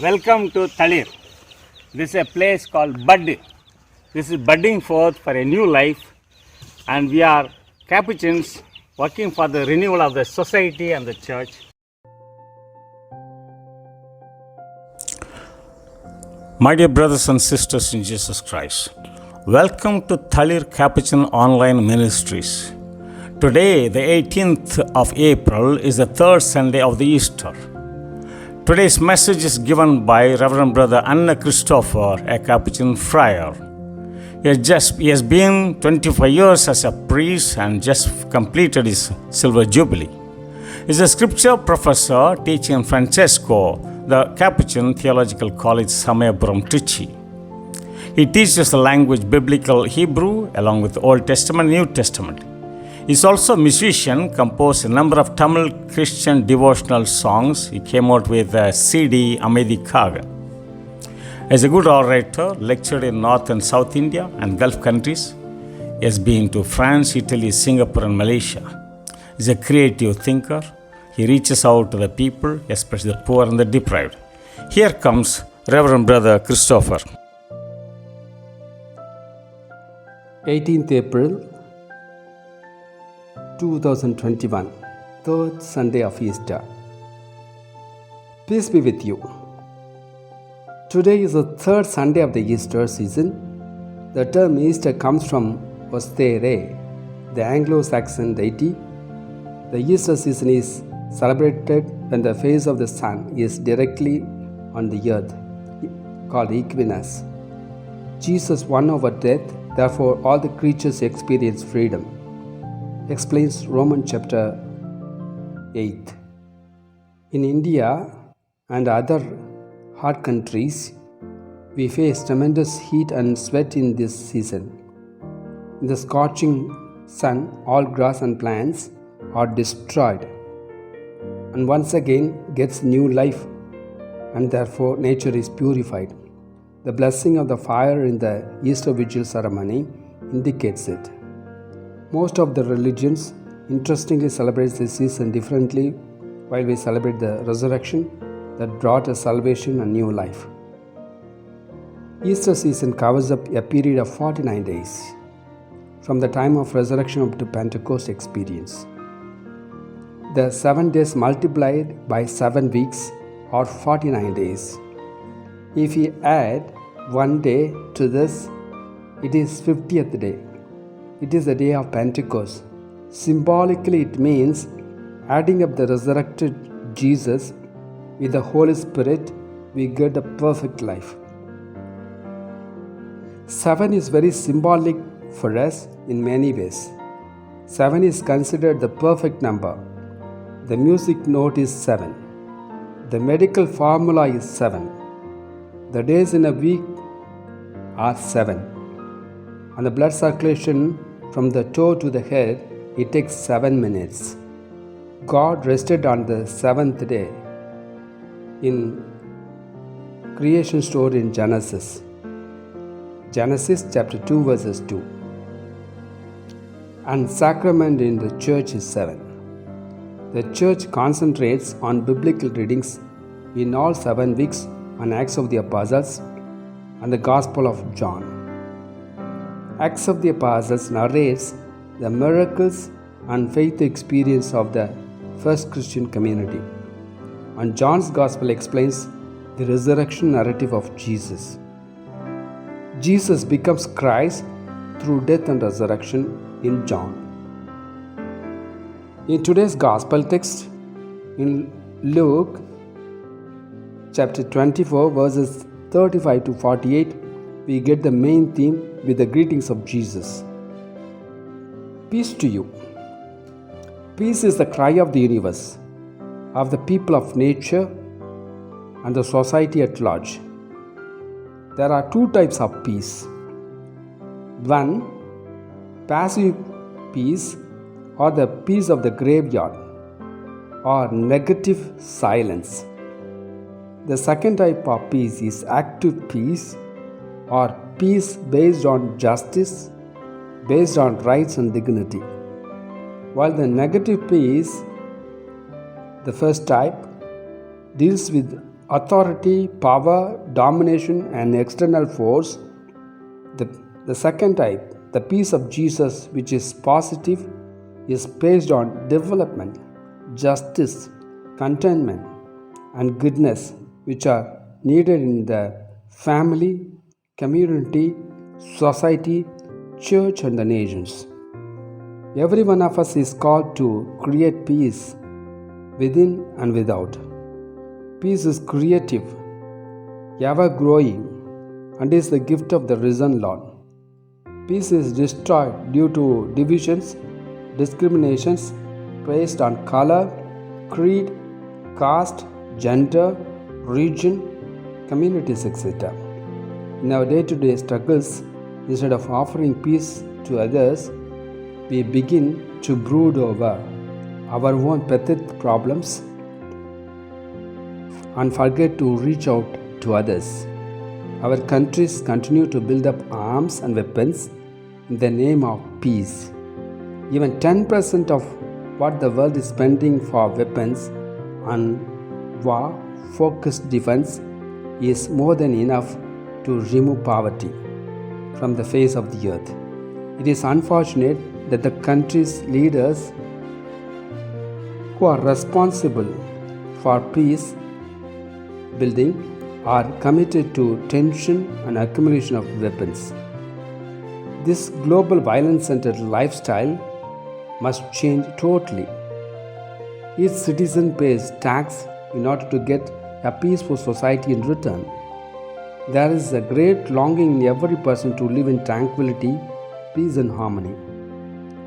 Welcome to Thalir. This is a place called Bud. This is budding forth for a new life, and we are Capuchins working for the renewal of the society and the church. My dear brothers and sisters in Jesus Christ, welcome to Thalir Capuchin Online Ministries. Today, the 18th of April, is the third Sunday of the Easter. Today's message is given by Reverend Brother Anna Christopher, a Capuchin friar. He has been 25 years as a priest and just completed his Silver Jubilee. He is a scripture professor teaching Francesco, the Capuchin Theological College, Samayapuram, Trichy. He teaches the language Biblical Hebrew along with Old Testament and New Testament. He is also a musician, composed a number of Tamil Christian devotional songs. He came out with a CD, Amedikaga. As a good orator, lectured in North and South India and Gulf countries. He has been to France, Italy, Singapore and Malaysia. He is a creative thinker. He reaches out to the people, especially the poor and the deprived. Here comes Reverend Brother Christopher. 18th April 2021, third Sunday of Easter. Peace be with you. Today is the third Sunday of the Easter season. The term Easter comes from Ostere, the Anglo-Saxon deity. The Easter season is celebrated when the face of the sun is directly on the earth, called equinox. Jesus won over death, therefore all the creatures experience freedom. Explains Romans chapter 8. In India and other hot countries, we face tremendous heat and sweat in this season. In the scorching sun, all grass and plants are destroyed and once again gets new life, and therefore nature is purified. The blessing of the fire in the Easter Vigil ceremony indicates it. Most of the religions interestingly celebrate this season differently, while we celebrate the resurrection that brought us salvation and new life. Easter season covers up a period of 49 days, from the time of resurrection up to Pentecost experience. The 7 days multiplied by 7 weeks are 49 days. If we add 1 day to this, it is 50th day. It is the day of Pentecost. Symbolically, it means adding up the resurrected Jesus with the Holy Spirit, we get a perfect life. 7 is very symbolic for us in many ways. 7 is considered the perfect number. The music note is 7. The medical formula is 7. The days in a week are 7. And the blood circulation from the toe to the head, it takes 7 minutes. God rested on the 7th day in creation story in Genesis. Genesis chapter 2 verses 2. And sacrament in the church is 7. The church concentrates on biblical readings in all 7 weeks on Acts of the Apostles and the Gospel of John. Acts of the Apostles narrates the miracles and faith experience of the first Christian community, and John's Gospel explains the resurrection narrative of Jesus. Jesus becomes Christ through death and resurrection in John. In today's Gospel text, in Luke chapter 24 verses 35 to 48, we get the main theme with the greetings of Jesus. Peace to you. Peace is the cry of the universe, of the people of nature and the society at large. There are 2 types of peace. 1. Passive peace, or the peace of the graveyard, or negative silence. The second type of peace is active peace, or peace based on justice, based on rights and dignity. While the negative peace, the first type, deals with authority, power, domination, and external force. The second type, the peace of Jesus, which is positive, is based on development, justice, contentment, and goodness, which are needed in the family, community, society, church, and the nations. Every one of us is called to create peace within and without. Peace is creative, ever growing, and is the gift of the risen Lord. Peace is destroyed due to divisions, discriminations based on color, creed, caste, gender, region, communities, etc. In our day to day struggles, instead of offering peace to others, we begin to brood over our own pathetic problems and forget to reach out to others. Our countries continue to build up arms and weapons in the name of peace. Even 10% of what the world is spending for weapons and war-focused defense is more than enough to remove poverty from the face of the earth. It is unfortunate that the country's leaders who are responsible for peace building are committed to tension and accumulation of weapons. This global violence-centered lifestyle must change totally. Each citizen pays tax in order to get a peaceful society in return. There is a great longing in every person to live in tranquility, peace and harmony.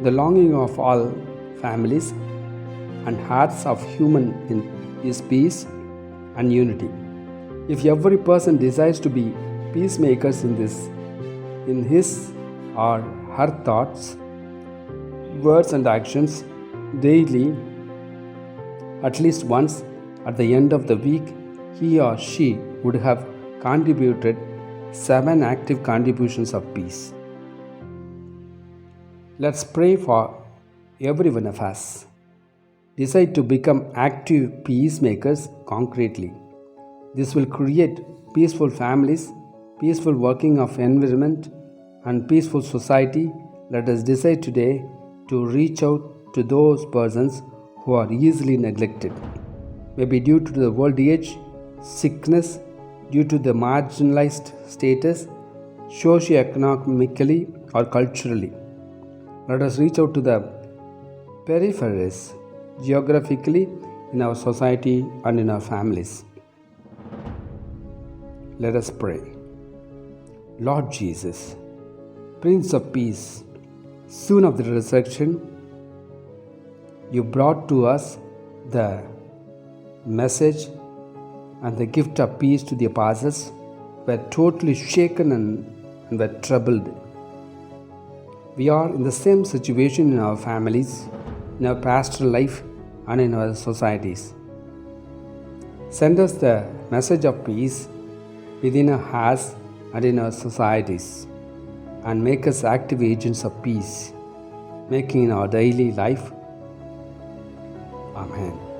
The longing of all families and hearts of human is peace and unity. If every person decides to be peacemakers in his or her thoughts, words and actions daily, at least once at the end of the week, he or she would have contributed 7 active contributions of peace. Let's pray for every one of us. Decide to become active peacemakers concretely. This will create peaceful families, peaceful working of environment, and peaceful society. Let us decide today to reach out to those persons who are easily neglected, maybe due to the old age, sickness, due to the marginalized status, socio-economically or culturally. Let us reach out to the peripheries, geographically, in our society and in our families. Let us pray. Lord Jesus, Prince of Peace, soon of the resurrection, you brought to us the message and the gift of peace to the apostles, were totally shaken and were troubled. We are in the same situation in our families, in our pastoral life, and in our societies. Send us the message of peace within our hearts and in our societies, and make us active agents of peace, making in our daily life. Amen.